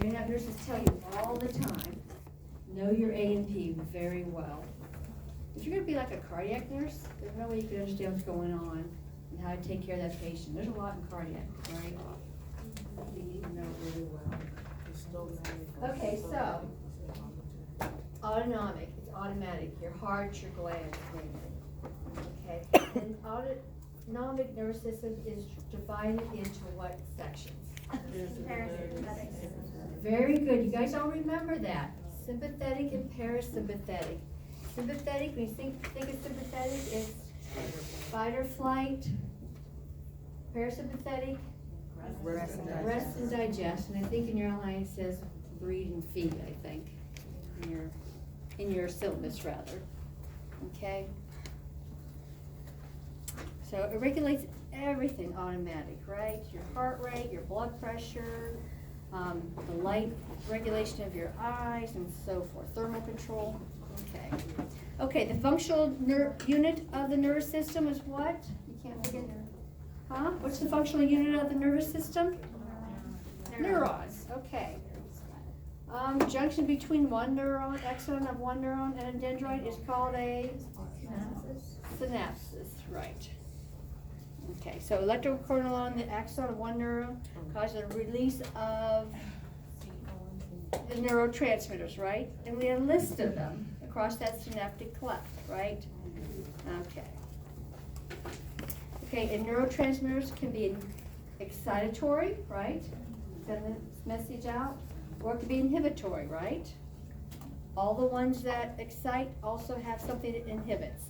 Your nurses tell you all the time, know your A and P very well. If you're gonna be like a cardiac nurse, there's no way you can understand what's going on and how to take care of that patient. There's a lot in cardiac, right? You need to know really well. Okay, so, autonomic, it's automatic, your heart, your glands, mainly. Okay, and autonomic nervous system is divided into what sections? Parasympathetic. Very good, you guys all remember that. Sympathetic and parasympathetic. Sympathetic, when you think of sympathetic, it's fight or flight. Parasympathetic, rest and digest. And I think in your outline it says breathe and feed, I think, in your syllabus rather. Okay? So it regulates everything automatic, right? Your heart rate, your blood pressure, the light regulation of your eyes and so forth, thermal control. Okay. Okay, the functional unit of the nervous system is what? You can't forget. Huh? What's the functional unit of the nervous system? Neurons. Okay. Junction between one neuron, axon of one neuron and a dendrite is called a synapses, right. Okay, so electrical current along the axon of one neuron causes a release of the neurotransmitters, right? And we have a list of them across that synaptic cleft, right? Okay. Okay, and neurotransmitters can be excitatory, right? Send the message out. Or it can be inhibitory, right? All the ones that excite also have something that inhibits.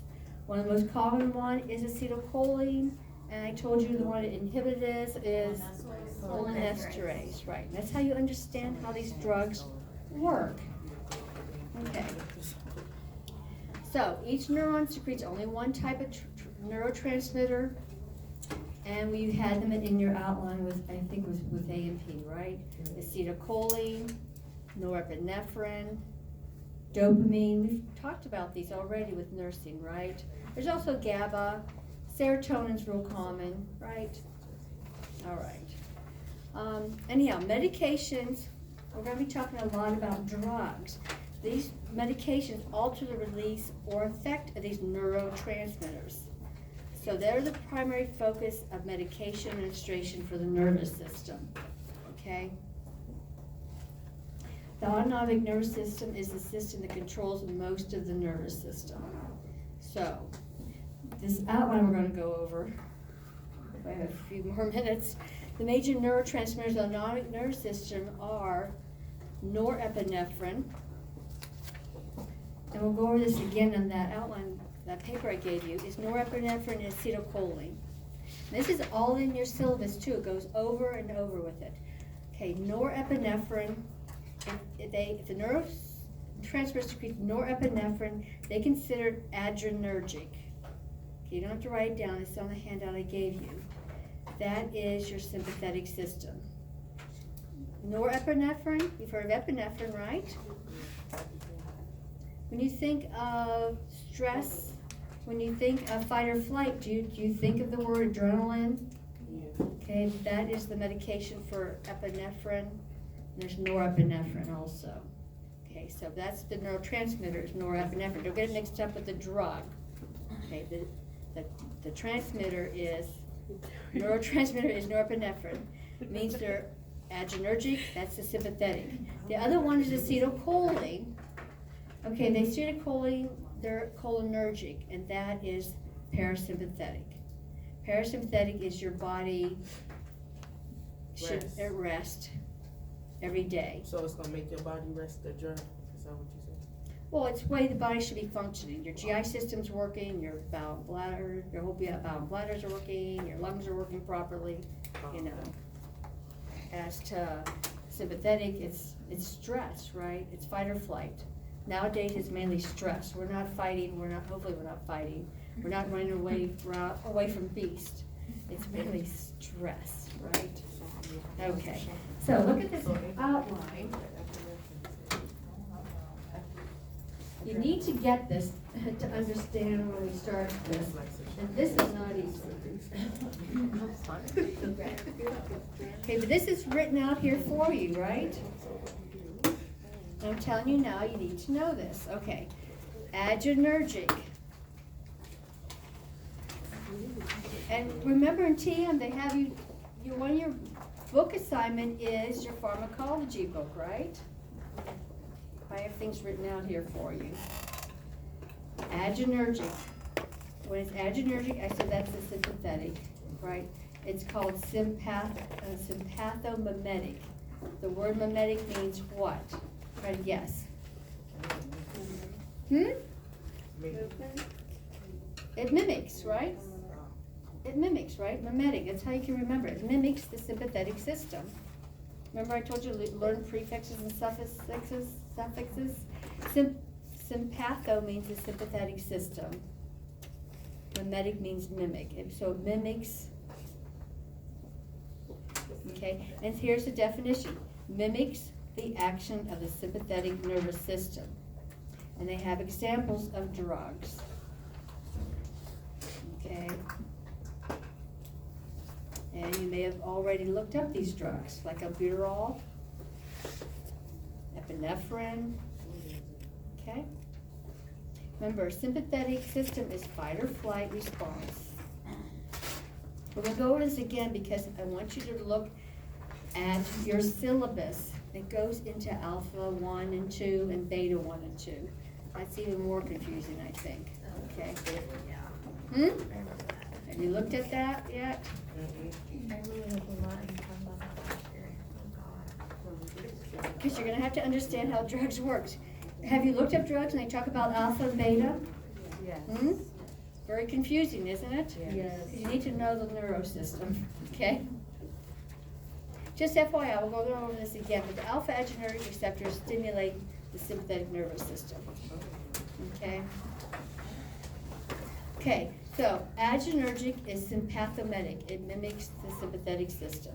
One of the most common one is acetylcholine, and I told you the one that inhibits is cholinesterase, right? And that's how you understand how these drugs work. Okay. So each neuron secretes only one type of neurotransmitter, and we had them in your outline with, I think it was with A and P, right? Acetylcholine, norepinephrine, dopamine. We've talked about these already with nursing, right? There's also GABA. Serotonin's real common, right? All right. Anyhow, medications, we're going to be talking a lot about drugs. These medications alter the release or effect of these neurotransmitters. So they're the primary focus of medication administration for the nervous system, okay? The autonomic nervous system is the system that controls most of the nervous system. So, this outline we're going to go over. We have a few more minutes. The major neurotransmitters of the autonomic nervous system are norepinephrine, and we'll go over this again on that outline, that paper I gave you, is norepinephrine and acetylcholine. This is all in your syllabus too. It goes over and over with it. Okay, norepinephrine, if the neurotransmitter secretes norepinephrine, they consider adrenergic. Okay, you don't have to write it down, it's on the handout I gave you. That is your sympathetic system. Norepinephrine, you've heard of epinephrine, right? When you think of stress, when you think of fight or flight, do you think of the word adrenaline? Okay, that is the medication for epinephrine. There's norepinephrine also. Okay, so that's the neurotransmitter, is norepinephrine. Don't get it mixed up with the drug. Okay, the transmitter is, neurotransmitter is norepinephrine. It means they're adrenergic, that's the sympathetic. The other one is acetylcholine. Okay, the acetylcholine, they're cholinergic, and that is parasympathetic. Parasympathetic is your body should rest every day. So it's gonna make your body rest the drug. Is that what you said? Well, it's the way the body should be functioning. Your GI system's working, your bowel and bladder, your whole bowel and bladders are working, your lungs are working properly, you know. As to sympathetic, it's stress, right? It's fight or flight. Nowadays, it's mainly stress. We're not fighting, hopefully we're not fighting. We're not running away from beast. It's mainly stress, right? Okay, so look at this outline. You need to get this, to understand when we start this. And this is not easy. Okay, but this is written out here for you, right? I'm telling you now, you need to know this. Okay, adrenergic. And remember in TM, they have you, one of your book assignment is your pharmacology book, right? I have things written out here for you. Adrenergic. When it's adrenergic, I said that's a sympathetic, right? It's called sympathomimetic. The word mimetic means what? Try to guess. It mimics, right? It mimics, right? Mimetic, that's how you can remember it. It mimics the sympathetic system. Remember I told you to learn prefixes and suffixes? Sympatho means the sympathetic system. Mimetic means mimic. So it mimics. Okay, and here's the definition. Mimics the action of the sympathetic nervous system. And they have examples of drugs. Okay. And you may have already looked up these drugs, like albuterol, epinephrine, okay? Remember, sympathetic system is fight or flight response. We're gonna go over this again because I want you to look at your syllabus. It goes into alpha 1 and 2 and beta 1 and 2. That's even more confusing, I think, okay? Have you looked at that yet? Because you're gonna have to understand how drugs works. Have you looked up drugs and they talk about alpha and beta? Yes. Very confusing, isn't it? Yes. You need to know the neurosystem, okay? Just FYI, we'll go over this again, but the alpha adrenergic receptors stimulate the sympathetic nervous system, okay? Okay, so adrenergic is sympathomimetic. It mimics the sympathetic system.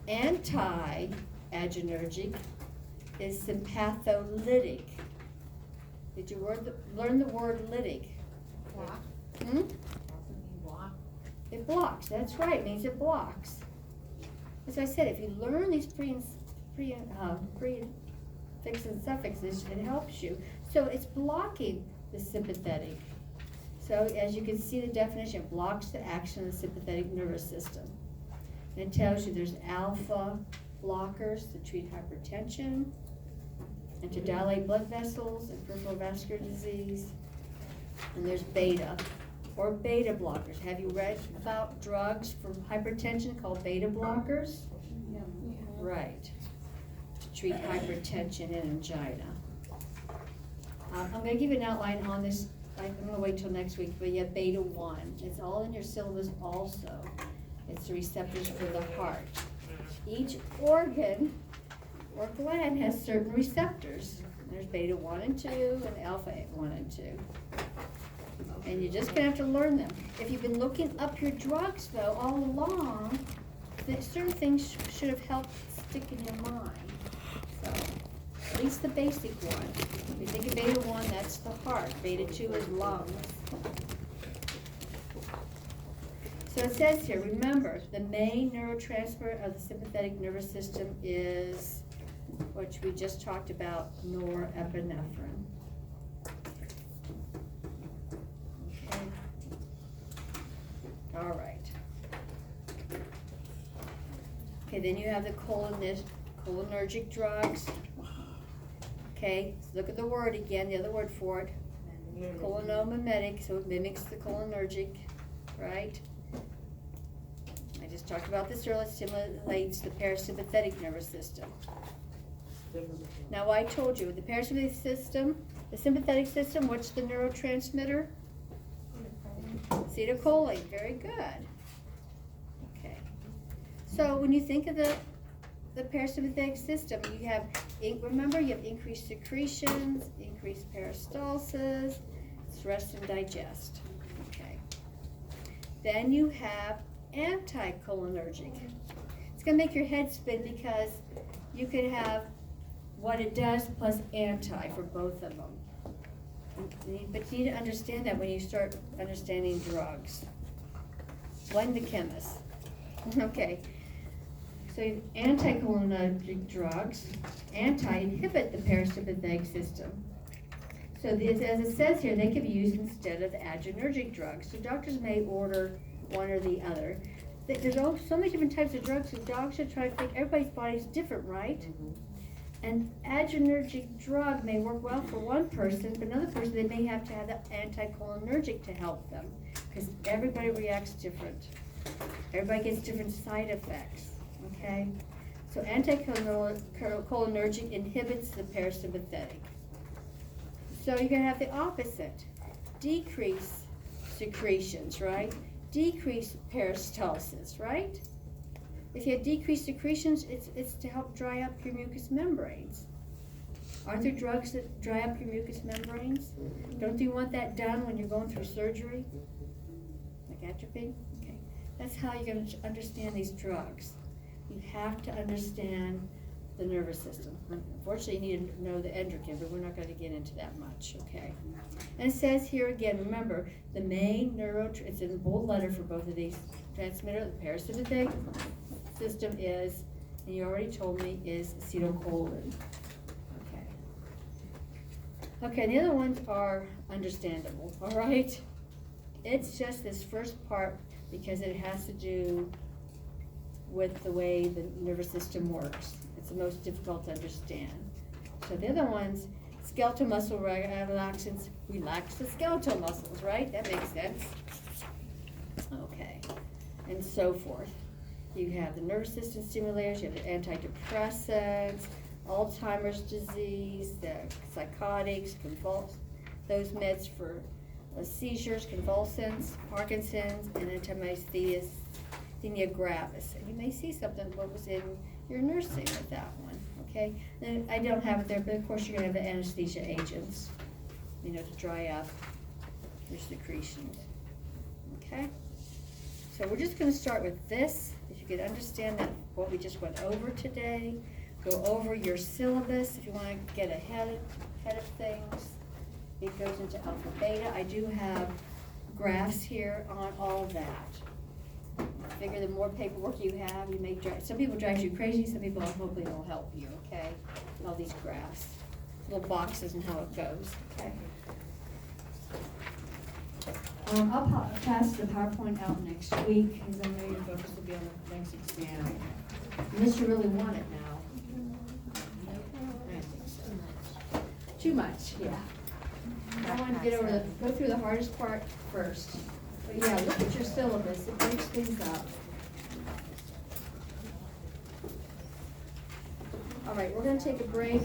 Anti-adrenergic is sympatholytic. Did you learn the word lytic? Block. It blocks, that's right, it means it blocks. As I said, if you learn these prefixes and suffixes, it helps you. So it's blocking the sympathetic. So as you can see the definition, it blocks the action of the sympathetic nervous system. And it tells you there's alpha blockers to treat hypertension and to dilate blood vessels and peripheral vascular disease. And there's beta, or beta blockers. Have you read about drugs for hypertension called beta blockers? Yeah. Right, to treat hypertension and angina. I'm gonna give you an outline on this. I'm gonna wait till next week, but yeah, beta 1. It's all in your syllabus also. It's the receptors for the heart. Each organ or gland has certain receptors. There's beta 1 and 2 and alpha 1 and 2. And you're just gonna have to learn them. If you've been looking up your drugs though all along, certain things should have helped stick in your mind. So, at least the basic one. If you think of beta 1, that's the heart. Beta 2 is lungs. So it says here, remember, the main neurotransmitter of the sympathetic nervous system is, which we just talked about, norepinephrine. Okay. All right. Okay, then you have the cholinergic drugs. Okay, so look at the word again, the other word for it. Cholinomimetic, so it mimics the cholinergic, right? I just talked about this earlier, it stimulates the parasympathetic nervous system. Now I told you, the parasympathetic system, the sympathetic system, what's the neurotransmitter? Acetylcholine, very good. Okay. So when you think of the parasympathetic system, you have, remember, you have increased secretions, increased peristalsis, rest and digest. Okay. Then you have anticholinergic. It's going to make your head spin because you could have what it does plus anti for both of them. But you need to understand that when you start understanding drugs. One, the chemist. Okay. So anticholinergic drugs inhibit the parasympathetic system. So as it says here, they can be used instead of adrenergic drugs. So doctors may order one or the other. There's so many different types of drugs, so docs should try to think, everybody's body's different, right? And adrenergic drug may work well for one person, but another person, they may have to have the anticholinergic to help them, because everybody reacts different. Everybody gets different side effects, okay? So anticholinergic inhibits the parasympathetic. So you're gonna have the opposite. Decrease secretions, right? Decrease peristalsis, right? If you have decreased secretions, it's to help dry up your mucous membranes. Aren't there drugs that dry up your mucous membranes? Don't you want that done when you're going through surgery? Like atropine? Okay. That's how you're going to understand these drugs. You have to understand the nervous system. Unfortunately, you need to know the endocrine, but we're not going to get into that much, okay? And it says here again, remember, the main it's in bold letter for both of these transmitter, the parasympathetic system is, and you already told me, is acetylcholine. Okay. Okay, the other ones are understandable, all right? It's just this first part because it has to do with the way the nervous system works. It's the most difficult to understand. So the other ones, skeletal muscle relaxants, relax the skeletal muscles, right? That makes sense. Okay, and so forth. You have the nervous system stimulators, you have the antidepressants, Alzheimer's disease, the psychotics, those meds for seizures, convulsants, Parkinson's, and myasthenia gravis. And you may see something what was in your nursing with that one, okay? Then I don't have it there, but of course you're gonna have the anesthesia agents, you know, to dry up your secretions, okay? So we're just gonna start with this. If you could understand that what we just went over today, go over your syllabus if you wanna get ahead of things. It goes into alpha beta. I do have graphs here on all that. I figure the more paperwork you have, you may drive, some people drive you crazy, some people hopefully will help you, okay? All these graphs, little boxes and how it goes, okay? I'll pass the PowerPoint out next week, because I know your focus will be on the next exam. Unless you really want it now. I think so. Too much, yeah. I want to go through the hardest part first. But yeah, look at your syllabus, it breaks things up. All right, we're gonna take a break.